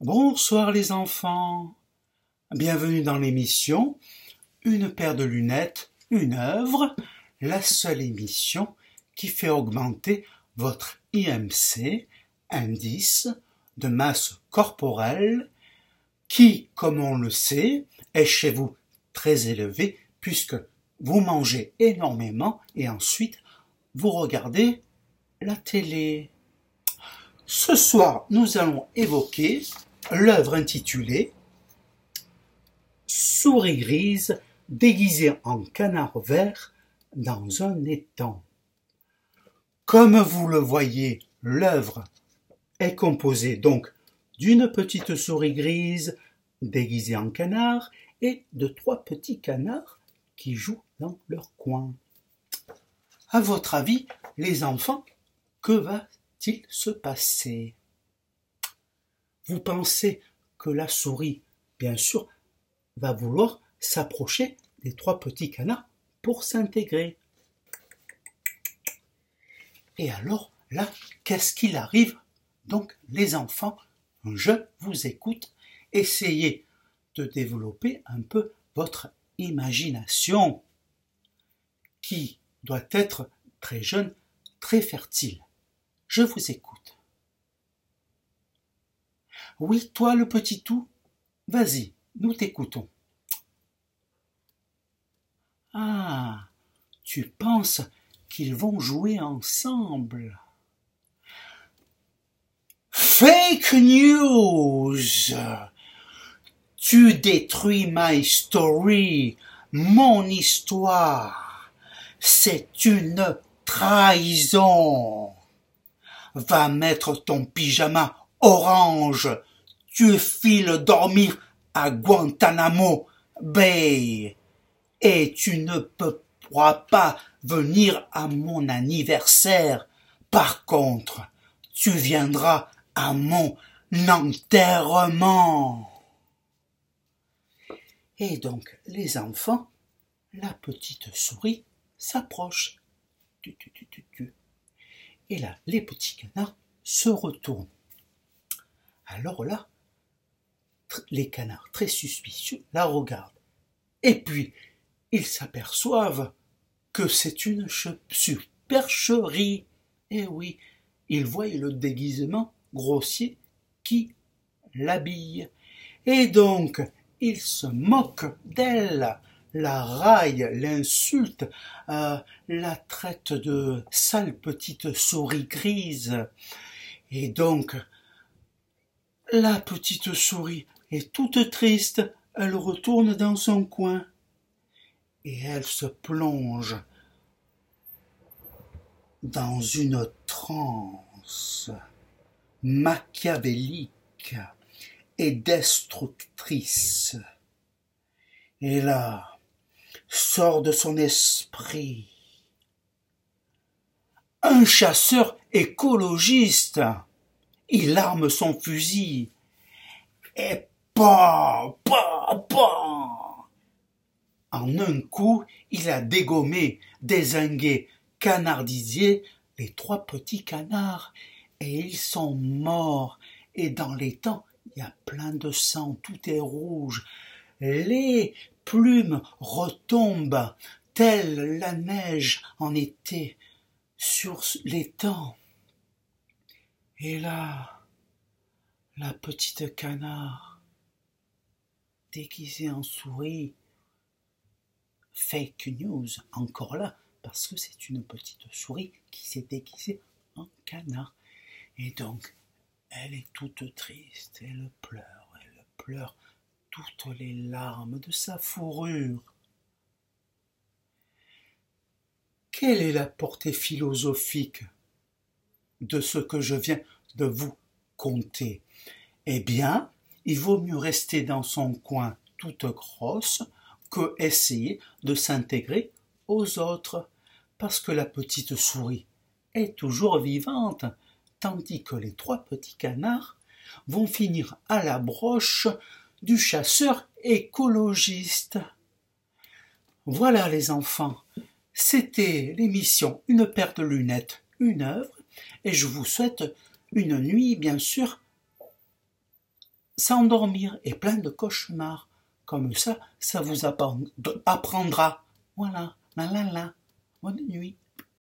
Bonsoir les enfants, bienvenue dans l'émission Une paire de lunettes, une œuvre, la seule émission qui fait augmenter votre IMC, indice de masse corporelle, qui, comme on le sait, est chez vous très élevé puisque vous mangez énormément et ensuite vous regardez la télé. Ce soir, nous allons évoquer l'œuvre intitulée Souris grise déguisée en canard vert dans un étang. Comme vous le voyez, l'œuvre est composée donc d'une petite souris grise déguisée en canard et de 3 petits canards qui jouent dans leur coin. À votre avis, les enfants, que va-t-il se passer? Vous pensez que la souris, bien sûr, va vouloir s'approcher des 3 petits canards pour s'intégrer. Et alors, là, qu'est-ce qu'il arrive? Donc, les enfants, je vous écoute, essayez de développer un peu votre imagination, qui doit être très jeune, très fertile. Je vous écoute. Oui, toi le petit tout, vas-y, nous t'écoutons. Ah, tu penses qu'ils vont jouer ensemble? Fake news! Tu détruis my story, mon histoire. C'est une trahison. Va mettre ton pyjama orange. Tu files dormir à Guantanamo Bay. Et tu ne pourras pas venir à mon anniversaire. Par contre, tu viendras à mon enterrement. Et donc, les enfants, la petite souris s'approche. Et là, les petits canards se retournent. Alors là, les canards très suspicieux la regardent. Et puis, ils s'aperçoivent que c'est une supercherie. Et oui, ils voient le déguisement grossier qui l'habille. Et donc, ils se moquent d'elle, la raillent, l'insultent, la traitent de sale petite souris grise. Et donc, la petite souris est toute triste, elle retourne dans son coin. Et elle se plonge dans une transe machiavélique et destructrice. Et là, sort de son esprit un chasseur écologiste. Il arme son fusil et en un coup, il a dégommé, dézingué, canardisé les 3 petits canards et ils sont morts. Et dans l'étang, il y a plein de sang, tout est rouge. Les plumes retombent, telle la neige en été sur l'étang. Et là, la petite canard, déguisée en souris, fake news, encore là, parce que c'est une petite souris qui s'est déguisée en canard. Et donc, elle est toute triste, elle pleure toutes les larmes de sa fourrure. Quelle est la portée philosophique de ce que je viens de vous conter? Eh bien, il vaut mieux rester dans son coin toute grosse que essayer de s'intégrer aux autres, parce que la petite souris est toujours vivante, tandis que les 3 petits canards vont finir à la broche du chasseur écologiste. Voilà les enfants, c'était l'émission Une paire de lunettes, une œuvre, et je vous souhaite une nuit bien sûr s'endormir est plein de cauchemars. Comme ça vous apprendra. Voilà, la la la. Bonne nuit.